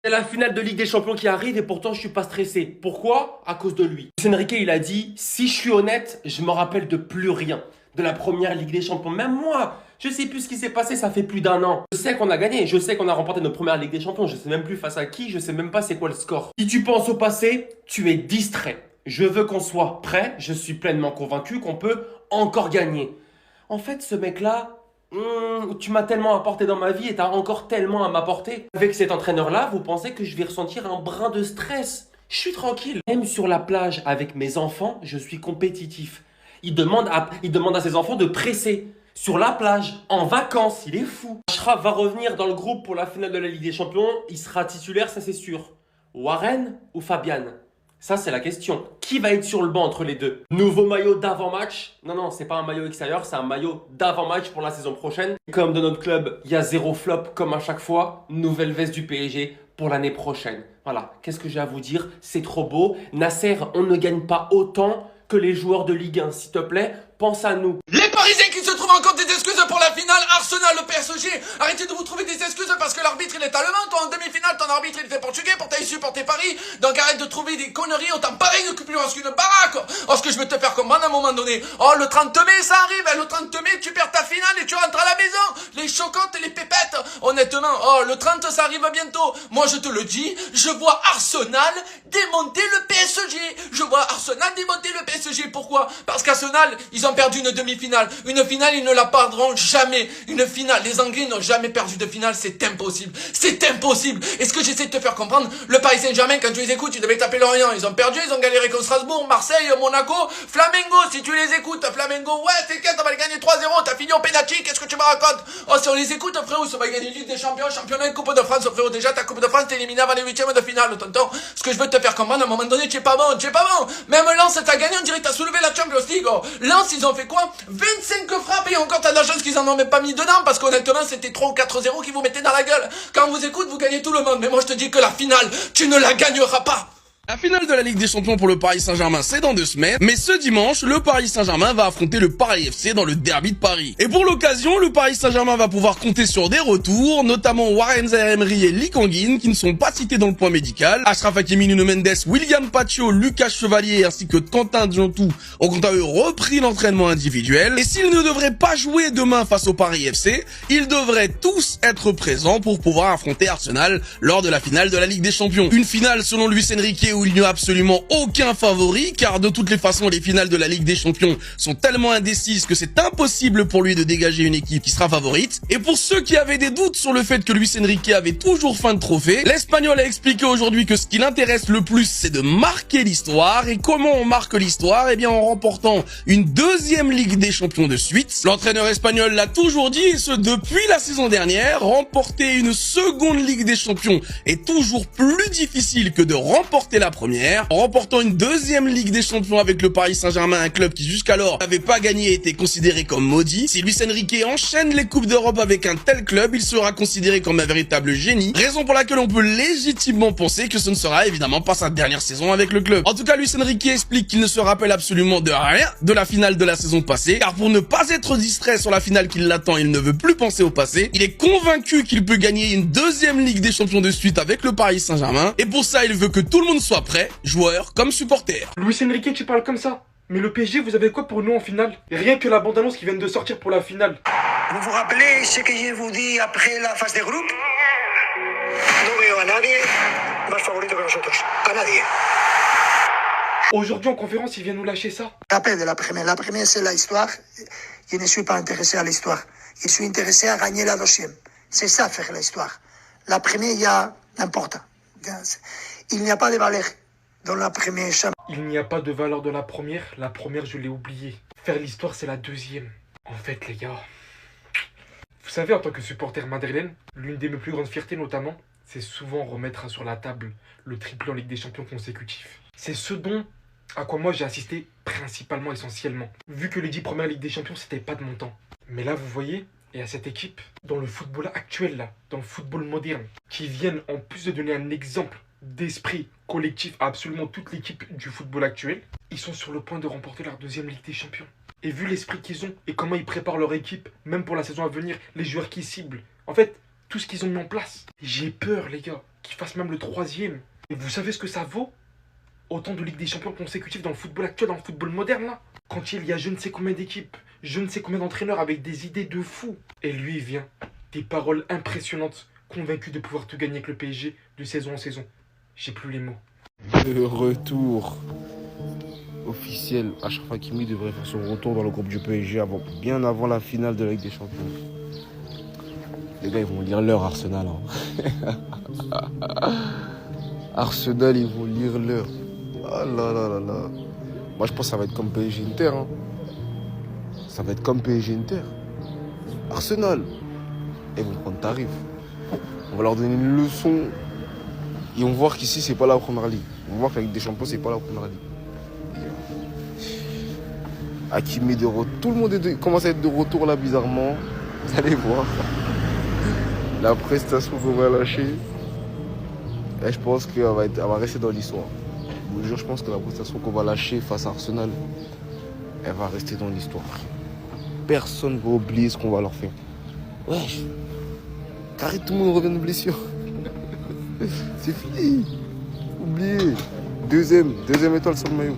C'est la finale de Ligue des Champions qui arrive et pourtant je suis pas stressé. Pourquoi? À cause de lui. Luis Enrique, il a dit, si je suis honnête, je me rappelle de plus rien. De la première Ligue des Champions. Même moi, je sais plus ce qui s'est passé, ça fait plus d'un an. Je sais qu'on a gagné, je sais qu'on a remporté notre première Ligue des Champions. Je sais même plus face à qui, je sais même pas c'est quoi le score. Si tu penses au passé, tu es distrait. Je veux qu'on soit prêt, je suis pleinement convaincu qu'on peut encore gagner. En fait, ce mec-là, tu m'as tellement apporté dans ma vie et t'as encore tellement à m'apporter. Avec cet entraîneur-là, vous pensez que je vais ressentir un brin de stress? Je suis tranquille. Même sur la plage avec mes enfants, je suis compétitif. Il demande à ses enfants de presser. Sur la plage, en vacances, il est fou. Ashraf va revenir dans le groupe pour la finale de la Ligue des Champions. Il sera titulaire, ça c'est sûr. Warren ou Fabian? Ça, c'est la question. Qui va être sur le banc entre les deux? Nouveau maillot d'avant-match? Non, non, c'est pas un maillot extérieur, c'est un maillot d'avant-match pour la saison prochaine. Comme dans notre club, il y a zéro flop comme à chaque fois. Nouvelle veste du PSG pour l'année prochaine. Voilà, qu'est-ce que j'ai à vous dire? C'est trop beau. Nasser, on ne gagne pas autant que les joueurs de Ligue 1. S'il te plaît, pense à nous. Les Parisiens qui se trouvent encore des excuses pour la finale Arsenal, le PSG. Arrêtez de vous trouver des excuses parce que l'arbitre il est allemand. Toi en demi-finale, ton arbitre il était portugais pour t'aller supporter Paris. Donc arrête de trouver des conneries. Autant pareil de plus loin qu'une baraque. Oh, ce que je veux te faire comprendre à un moment donné. Oh, le 30 mai ça arrive. Le 30 mai tu perds ta finale et tu rentres à la maison. Les chocottes et les pépettes. Honnêtement, oh, le 30 ça arrive bientôt. Moi je te le dis, je vois Arsenal démonter le PSG. Je vois Arsenal démonter le PSG. Pourquoi? Parce qu'Arsenal, ils ont perdu une demi-finale. Une finale, ils ne la perdront jamais. Une finale, les Anglais n'ont jamais perdu de finale. C'est impossible. C'est impossible. Et ce que j'essaie de te faire comprendre, le Paris Saint-Germain, quand tu les écoutes, tu devais taper Lorient. Ils ont perdu, ils ont galéré contre Strasbourg, Marseille, Monaco, Flamengo. Si tu les écoutes, Flamengo, ouais, t'inquiète, on va le gagner 3-0. T'as fini au penalty, qu'est-ce que tu me racontes? Oh, si on les écoute, frérot, ça va gagner Ligue des Champions, championnat, Coupe de France, frérot. Déjà, ta Coupe de France, t'es éliminé avant les huitièmes de finale, tonton. Ce que je veux te faire comprendre, à un moment donné, tu es pas bon, tu es pas bon. Même Lens, t'as gagné, on dirait que t'as soulevé la Champions League. Oh. Lens, ils ont fait quoi? 25 frappes et encore t'as de la chance qu'ils en ont même pas mis dedans parce qu'honnêtement, c'était 3 ou 4-0 qui vous mettaient dans la gueule. Quand on vous écoute, vous gagnez tout le monde. Mais moi, je te dis que la finale, tu ne la gagneras pas. La finale de la Ligue des Champions pour le Paris Saint-Germain, c'est dans 2 semaines. Mais ce dimanche, le Paris Saint-Germain va affronter le Paris FC dans le derby de Paris. Et pour l'occasion, le Paris Saint-Germain va pouvoir compter sur des retours, notamment Warren Zaïre-Emery et Lee Kang-in, qui ne sont pas cités dans le point médical. Achraf Hakimi, Nuno Mendes, William Pacho, Lucas Chevalier ainsi que Quentin Djantou ont quant à eux repris l'entraînement individuel. Et s'ils ne devraient pas jouer demain face au Paris FC, ils devraient tous être présents pour pouvoir affronter Arsenal lors de la finale de la Ligue des Champions. Une finale selon Luis Enrique où il n'y a absolument aucun favori, car de toutes les façons, les finales de la Ligue des Champions sont tellement indécises que c'est impossible pour lui de dégager une équipe qui sera favorite. Et pour ceux qui avaient des doutes sur le fait que Luis Enrique avait toujours faim de trophée, l'Espagnol a expliqué aujourd'hui que ce qui l'intéresse le plus, c'est de marquer l'histoire. Et comment on marque l'histoire? Eh bien, en remportant une 2e Ligue des Champions de suite. L'entraîneur espagnol l'a toujours dit, et ce depuis la saison dernière, remporter une 2e Ligue des Champions est toujours plus difficile que de remporter la première. En remportant une 2e Ligue des Champions avec le Paris Saint-Germain, un club qui jusqu'alors n'avait pas gagné et était considéré comme maudit. Si Luis Enrique enchaîne les Coupes d'Europe avec un tel club, il sera considéré comme un véritable génie, raison pour laquelle on peut légitimement penser que ce ne sera évidemment pas sa dernière saison avec le club. En tout cas, Luis Enrique explique qu'il ne se rappelle absolument de rien de la finale de la saison passée, car pour ne pas être distrait sur la finale qui l'attend, il ne veut plus penser au passé. Il est convaincu qu'il peut gagner une 2e Ligue des Champions de suite avec le Paris Saint-Germain, et pour ça, il veut que tout le monde soit prêt, joueurs comme supporters. Luis Enrique, tu parles comme ça? Mais le PSG, vous avez quoi pour nous en finale? Rien que la bande-annonce qui vient de sortir pour la finale. Vous vous rappelez ce que je vous dis après la phase de groupe? No veo a nadie más favorito que nosotros. A nadie. Aujourd'hui en conférence, il vient nous lâcher ça. Rappel de la première. La première, c'est l'histoire. Je ne suis pas intéressé à l'histoire. Je suis intéressé à gagner la 2e. C'est ça, faire l'histoire. La première, il y a n'importe. Il n'y a pas de valeur dans la première chambre. Il n'y a pas de valeur de la première je l'ai oublié. Faire l'histoire, c'est la 2e. En fait, les gars, vous savez, en tant que supporter madrilène, l'une de mes plus grandes fiertés notamment, c'est souvent remettre sur la table le triplé en Ligue des Champions consécutif. C'est ce dont à quoi moi j'ai assisté principalement, essentiellement. Vu que les 10 premières Ligues des Champions, c'était pas de mon temps. Mais là, vous voyez, et à cette équipe, dans le football actuel, là, dans le football moderne, qui viennent en plus de donner un exemple d'esprit collectif à absolument toute l'équipe du football actuel, ils sont sur le point de remporter leur 2e Ligue des Champions. Et vu l'esprit qu'ils ont et comment ils préparent leur équipe, même pour la saison à venir, les joueurs qu'ils ciblent, en fait, tout ce qu'ils ont mis en place, j'ai peur les gars. qu'il fasse même le 3e. Et vous savez ce que ça vaut? Autant de Ligue des Champions consécutives dans le football actuel, dans le football moderne là. Quand il y a je ne sais combien d'équipes, je ne sais combien d'entraîneurs avec des idées de fou. Et lui il vient, des paroles impressionnantes, convaincu de pouvoir tout gagner avec le PSG de saison en saison. J'ai plus les mots. Le retour officiel. Achraf Hakimi devrait faire son retour dans le groupe du PSG bien avant la finale de la Ligue des Champions. Les gars, ils vont lire l'heure, Arsenal. Hein. Arsenal, ils vont lire l'heure. Ah là là là là. Moi, je pense que ça va être comme PSG Inter. Hein. Ça va être comme PSG Inter. Arsenal. Ils vont prendre tarif. On va leur donner une leçon. Ils vont voir qu'ici, c'est pas la première ligue. On va voir qu'avec des champions, c'est pas la première ligue. Hakimi de retour. Tout le monde commence à être de retour là, bizarrement. Vous allez voir. La prestation qu'on va lâcher. Et je pense qu'elle va rester dans l'histoire. Je vous jure, je pense que la prestation qu'on va lâcher face à Arsenal, elle va rester dans l'histoire. Personne ne va oublier ce qu'on va leur faire. Wesh. Carré, tout le monde revient de blessure. C'est fini. Oubliez. Deuxième étoile sur le maillot.